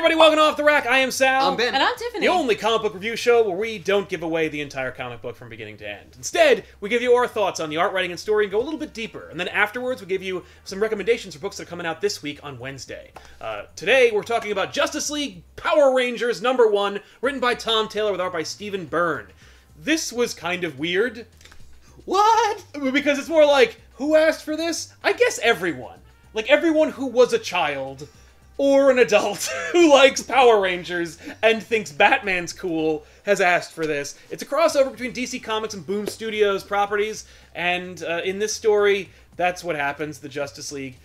everybody, welcome off the rack. I am Sal. I'm Ben. And I'm Tiffany. The only comic book review show where we don't give away the entire comic book from beginning to end. Instead, we give you our thoughts on the art, writing, and story and go a little bit deeper. And then afterwards, we give you some recommendations for books that are coming out this week on Wednesday. Today, we're talking about Justice League Power Rangers #1, written by Tom Taylor with art by Stephen Byrne. This was kind of weird. What? Because it's more like, who asked for this? I guess everyone. Like, everyone who was a child or an adult who likes Power Rangers and thinks Batman's cool has asked for this. It's a crossover between DC Comics and Boom Studios properties, and in this story, that's what happens. The Justice League,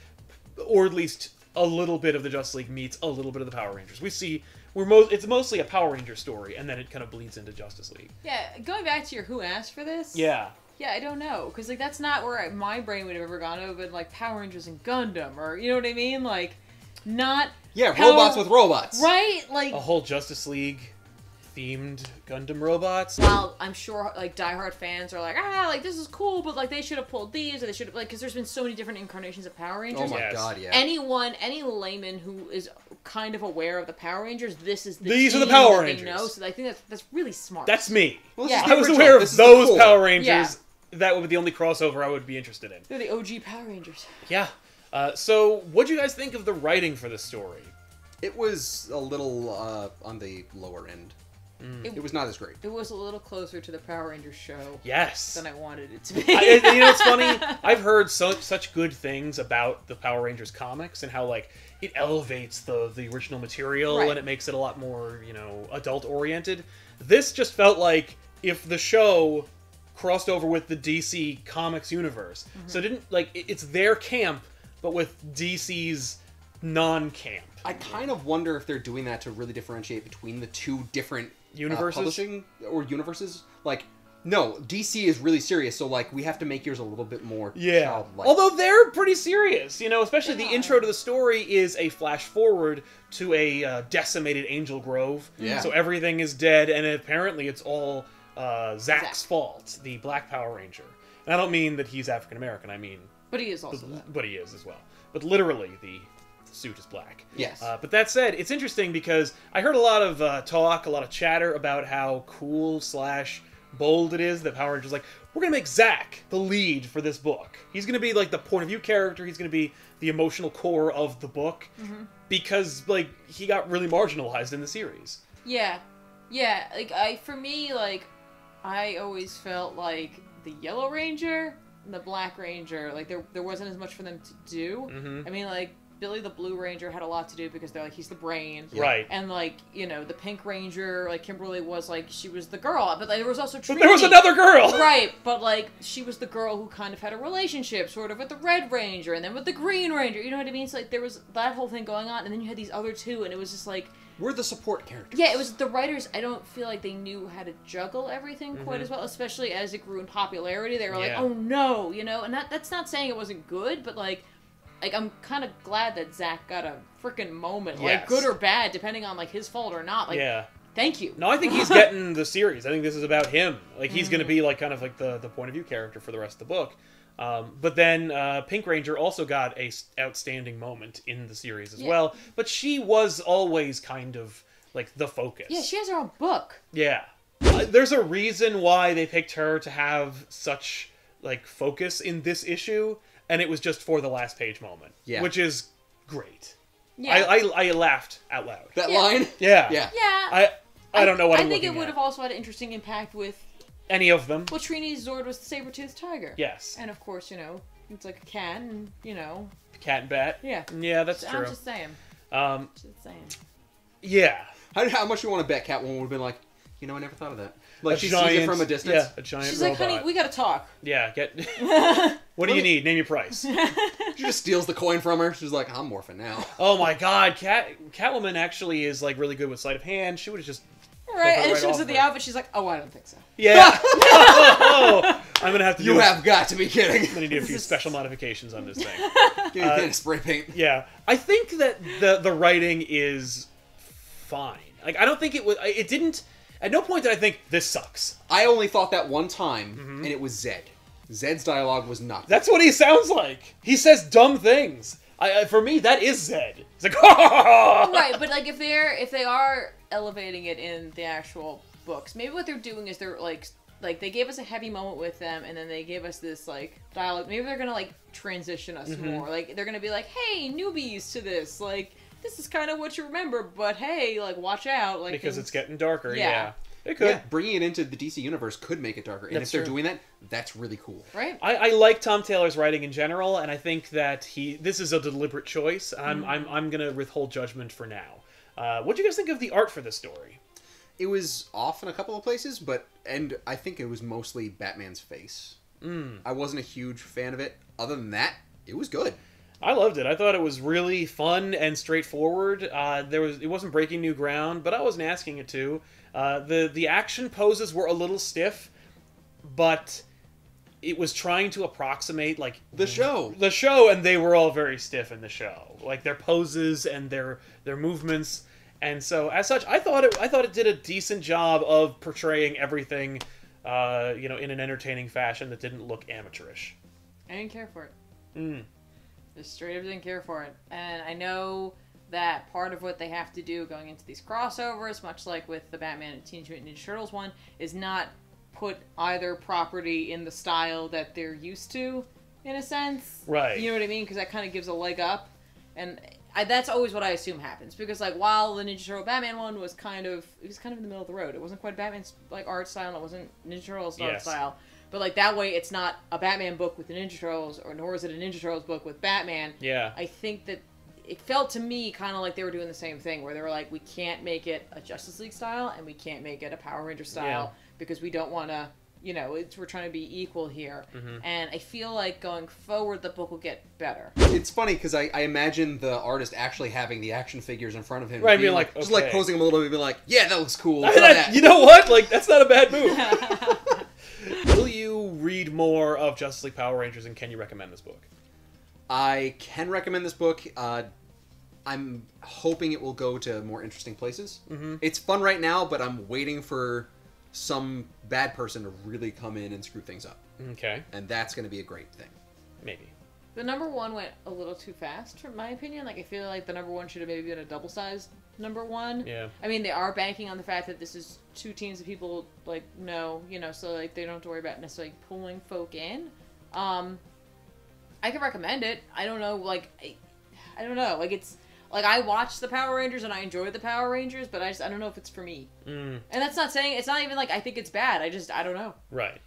or at least a little bit of the Justice League meets a little bit of the Power Rangers. We see, it's mostly a Power Ranger story, and then it kind of bleeds into Justice League. Yeah, going back to your who asked for this? Yeah. Yeah, I don't know, because like that's not where my brain would have ever gone. It would have been like Power Rangers and Gundam, or you know what I mean? Like, not robots with robots, right? Like a whole Justice League themed Gundam robots. While I'm sure like diehard fans are like, like this is cool, but like they should have pulled these, or they should have because there's been so many different incarnations of Power Rangers. Oh my god, yeah. Any layman who is kind of aware of the Power Rangers, these are the Power Rangers. They know, so I think that's really smart. That's me. Well, yeah. I was aware of those Power Rangers. Yeah. That would be the only crossover I would be interested in. They're the OG Power Rangers. Yeah. So, what'd you guys think of the writing for this story? It was a little on the lower end. It was not as great. It was a little closer to the Power Rangers show. Yes. Than I wanted it to be. You know, it's funny. I've heard such good things about the Power Rangers comics and how like it elevates the original material and it makes it a lot more, you know, adult oriented. This just felt like if the show crossed over with the DC Comics universe. So it didn't it's their camp, but with DC's non-camp. I kind of wonder if they're doing that to really differentiate between the two different universes, publishing or universes. Like, no, DC is really serious, so like we have to make yours a little bit more childlike. Although they're pretty serious, you know. Especially the intro to the story is a flash forward to a decimated Angel Grove. Yeah. So everything is dead, and apparently it's all Zack's fault, the Black Power Ranger. And I don't mean that he's African American. I mean, but he is also that. But he is as well. But literally, the suit is black. Yes. But that said, it's interesting because I heard a lot of talk, a lot of chatter about how cool / bold it is that Power Rangers like, we're gonna make Zack the lead for this book. He's gonna be like the point of view character. He's gonna be the emotional core of the book because like he got really marginalized in the series. Yeah. Like I always felt like the Yellow Ranger and the Black Ranger, like there wasn't as much for them to do. I mean, like Billy the Blue Ranger had a lot to do because they're like he's the brain, right? And like you know the Pink Ranger, like Kimberly was like she was the girl, but like, there was also Trinity. But there was another girl, right? But like she was the girl who kind of had a relationship, sort of with the Red Ranger and then with the Green Ranger. You know what I mean? So like there was that whole thing going on, and then you had these other two, and it was just like. We're the support characters. Yeah, it was the writers. I don't feel like they knew how to juggle everything quite as well, especially as it grew in popularity. They were like, "Oh no," you know. And that's not saying it wasn't good, but like I'm kind of glad that Zack got a freaking moment, like good or bad, depending on like his fault or not. Like, thank you. No, I think he's getting the series. I think this is about him. Like he's going to be like kind of like the point of view character for the rest of the book. But then Pink Ranger also got a outstanding moment in the series as well. But she was always kind of like the focus. Yeah, she has her own book. Yeah. There's a reason why they picked her to have such like focus in this issue, and it was just for the last page moment. Yeah. Which is great. Yeah. I laughed out loud. That line? Yeah. Yeah. I don't know what I'm think it would have also had an interesting impact with any of them. Well, Trini's Zord was the saber-toothed tiger. Yes. And of course, you know, it's like a cat and, you know... Cat and bat? Yeah. Yeah, that's true. I'm just saying. Yeah. How much you want to bet Catwoman would have been like, you know, I never thought of that. Like, she sees it from a distance. Yeah, a giant She's robot. like, honey, we gotta talk. Yeah, what do you need? Name your price. She just steals the coin from her. She's like, I'm morphing now. Oh my god, Catwoman actually is like really good with sleight of hand. She would have just... Right, and she looks at the outfit, she's like, oh, I don't think so. Yeah. I'm gonna have to You have got to be kidding. I'm gonna do a few special modifications on this thing. Give me a bit of spray paint. Yeah. I think that the writing is fine. Like, I don't think it didn't... At no point did I think, this sucks. I only thought that one time, and it was Zed. Zed's dialogue was not good. That's what he sounds like. He says dumb things. For me, that is Zed. It's like, right, but like if they are elevating it in the actual books, maybe what they're doing is they're like they gave us a heavy moment with them, and then they gave us this like dialogue. Maybe they're gonna like transition us more. Like they're gonna be like, hey, newbies to this, like this is kind of what you remember, but hey, like watch out, like because it's getting darker. Yeah. It could. Yeah, bringing it into the DC universe could make it darker. And if they're doing that, that's really cool. Right. I like Tom Taylor's writing in general, and I think that this is a deliberate choice. I'm going to withhold judgment for now. What do you guys think of the art for this story? It was off in a couple of places, and I think it was mostly Batman's face. I wasn't a huge fan of it. Other than that, it was good. I loved it. I thought it was really fun and straightforward. It wasn't breaking new ground, but I wasn't asking it to. The action poses were a little stiff, but it was trying to approximate like the show, and they were all very stiff in the show, like their poses and their movements. And so, as such, I thought it did a decent job of portraying everything, in an entertaining fashion that didn't look amateurish. I didn't care for it. Just straight up didn't care for it, and I know that part of what they have to do going into these crossovers, much like with the Batman and Teenage Mutant Ninja Turtles one, is not put either property in the style that they're used to, in a sense. Right. You know what I mean? Because that kind of gives a leg up. And that's always what I assume happens. Because, like, while the Ninja Turtle Batman one was kind of in the middle of the road. It wasn't quite Batman's, like, art style, and it wasn't Ninja Turtles' art style. But, like, that way it's not a Batman book with the Ninja Turtles, nor is it a Ninja Turtles book with Batman. Yeah. I think that it felt to me kind of like they were doing the same thing, where they were like, we can't make it a Justice League style, and we can't make it a Power Ranger style, because we don't want to, we're trying to be equal here. And I feel like going forward, the book will get better. It's funny, because I imagine the artist actually having the action figures in front of him. Right, being like, just like posing them a little bit and being like, yeah, that looks cool. You know what? Like, that's not a bad move. Will you read more of Justice League Power Rangers, and can you recommend this book? I can recommend this book. I'm hoping it will go to more interesting places. It's fun right now, but I'm waiting for some bad person to really come in and screw things up. Okay. And that's going to be a great thing. Maybe. The number one went a little too fast, from my opinion. Like, I feel like the number one should have maybe been a double-sized number one. Yeah. I mean, they are banking on the fact that this is two teams of people, like, know, so, like, they don't have to worry about necessarily pulling folk in. I can recommend it. I don't know, like, I don't know. Like, it's, like, I watched the Power Rangers and I enjoyed the Power Rangers, but I don't know if it's for me. And that's not saying, it's not even like I think it's bad. I don't know. Right.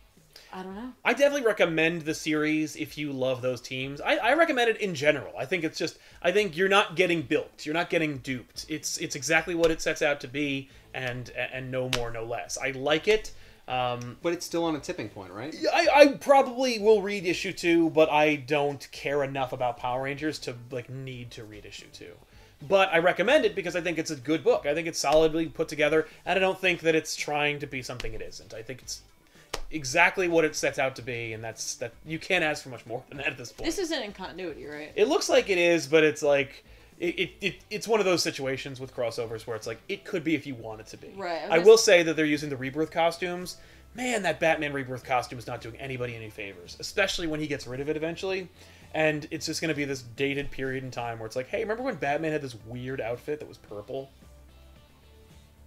I don't know. I definitely recommend the series if you love those teams. I recommend it in general. I think you're not getting bilked. You're not getting duped. It's exactly what it sets out to be, and no more, no less. I like it. But it's still on a tipping point, right? I probably will read issue 2, but I don't care enough about Power Rangers to need to read issue 2. But I recommend it because I think it's a good book. I think it's solidly put together, and I don't think that it's trying to be something it isn't. I think it's exactly what it sets out to be, and that you can't ask for much more than that at this point. This isn't in continuity, right? It looks like it is, but it's like it's one of those situations with crossovers where it's like it could be if you want it to be. Right. I will say that they're using the Rebirth costumes. Man, that Batman Rebirth costume is not doing anybody any favors, especially when he gets rid of it eventually. And it's just going to be this dated period in time where it's like, hey, remember when Batman had this weird outfit that was purple?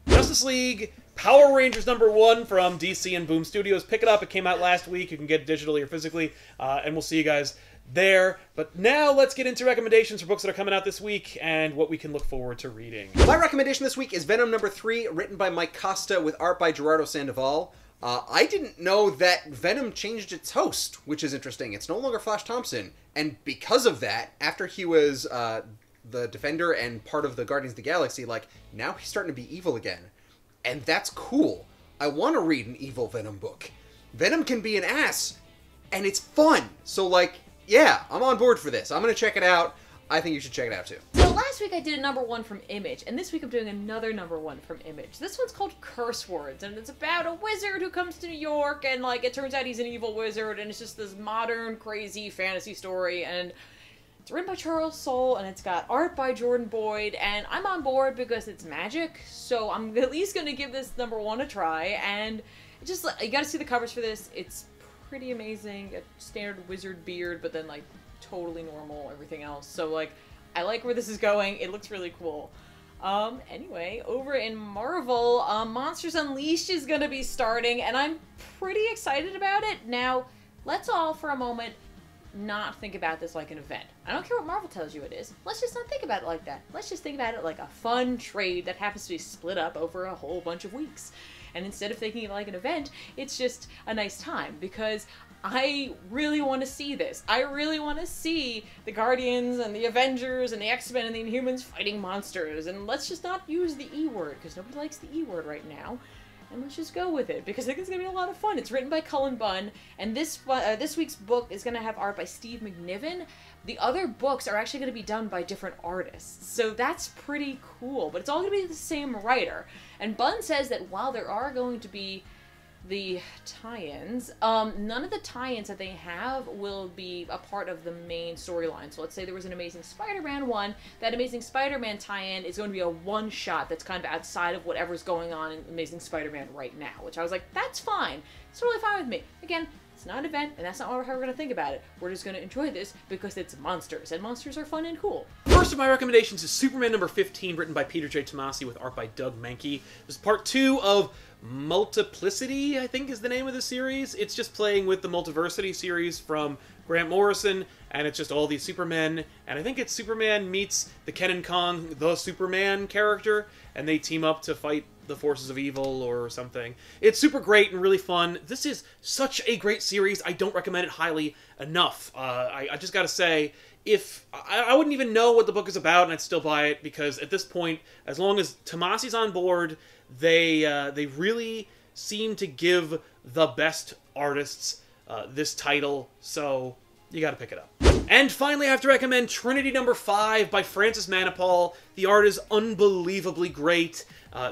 Justice League Power Rangers #1 from DC and Boom Studios. Pick it up. It came out last week. You can get it digitally or physically. And we'll see you guys there. But now let's get into recommendations for books that are coming out this week and what we can look forward to reading. My recommendation this week is Venom #3, written by Mike Costa with art by Gerardo Sandoval. I didn't know that Venom changed its host, which is interesting. It's no longer Flash Thompson. And because of that, after he was the Defender and part of the Guardians of the Galaxy, now he's starting to be evil again. And that's cool. I want to read an evil Venom book. Venom can be an ass, and it's fun. So, yeah, I'm on board for this. I'm going to check it out. I think you should check it out, too. So last week I did a #1 from Image, and this week I'm doing another #1 from Image. This one's called Curse Words, and it's about a wizard who comes to New York, and, it turns out he's an evil wizard, and it's just this modern, crazy fantasy story, and it's written by Charles Soule, and it's got art by Jordan Boyd, and I'm on board because it's magic, so I'm at least going to give this #1 a try, and it's just, you gotta see the covers for this. It's pretty amazing. A standard wizard beard, but then, totally normal, everything else. So, like, I like where this is going. It looks really cool. Anyway, over in Marvel, Monsters Unleashed is gonna be starting, and I'm pretty excited about it. Now, let's all, for a moment, not think about this like an event. I don't care what Marvel tells you it is. Let's just not think about it like that. Let's just think about it like a fun trade that happens to be split up over a whole bunch of weeks. And instead of thinking it like an event, it's just a nice time, because I really want to see this. I really want to see the Guardians and the Avengers and the X-Men and the Inhumans fighting monsters. And let's just not use the E word, because nobody likes the E word right now. And let's just go with it, because I think it's going to be a lot of fun. It's written by Cullen Bunn, and this week's book is going to have art by Steve McNiven. The other books are actually going to be done by different artists, so that's pretty cool. But it's all going to be the same writer. And Bunn says that while there are going to be the tie-ins, none of the tie-ins that they have will be a part of the main storyline. So let's say there was an Amazing Spider-Man one. That Amazing Spider-Man tie-in is going to be a one-shot that's kind of outside of whatever's going on in Amazing Spider-Man right now, which I was like, that's fine. It's totally fine with me. Again, it's not an event, and that's not how we're going to think about it. We're just going to enjoy this because it's monsters, and monsters are fun and cool. First of my recommendations is Superman number 15, written by Peter J. Tomasi with art by Doug Mahnke. This is part 2 of Multiplicity, I think is the name of the series. It's just playing with the Multiversity series from Grant Morrison, and it's just all these Supermen, and I think it's Superman meets the Kenan Kong, the Superman character, and they team up to fight the forces of evil or something. It's super great and really fun. This is such a great series. I don't recommend it highly enough. I just gotta say, if I wouldn't even know what the book is about, and I'd still buy it, because at this point, as long as Tomasi's on board, they really seem to give the best artists this title, so you gotta pick it up. And finally, I have to recommend Trinity number 5 by Francis Manapul. The art is unbelievably great.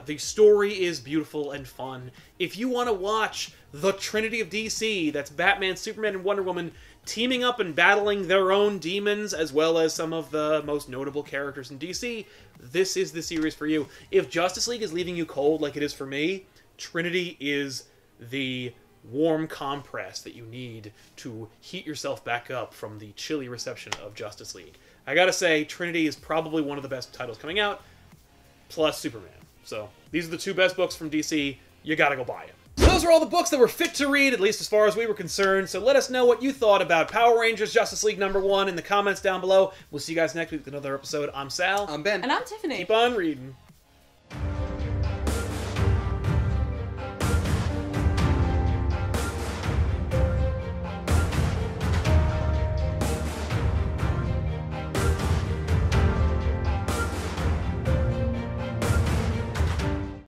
The story is beautiful and fun. If you want to watch the Trinity of DC, that's Batman, Superman, and Wonder Woman teaming up and battling their own demons, as well as some of the most notable characters in DC, this is the series for you. If Justice League is leaving you cold like it is for me, Trinity is the warm compress that you need to heat yourself back up from the chilly reception of Justice League. I gotta say, Trinity is probably one of the best titles coming out, plus Superman. So, these are the 2 best books from DC. You gotta go buy them. So those are all the books that were fit to read, at least as far as we were concerned. So let us know what you thought about Power Rangers Justice League number 1 in the comments down below. We'll see you guys next week with another episode. I'm Sal. I'm Ben. And I'm Tiffany. Keep on reading.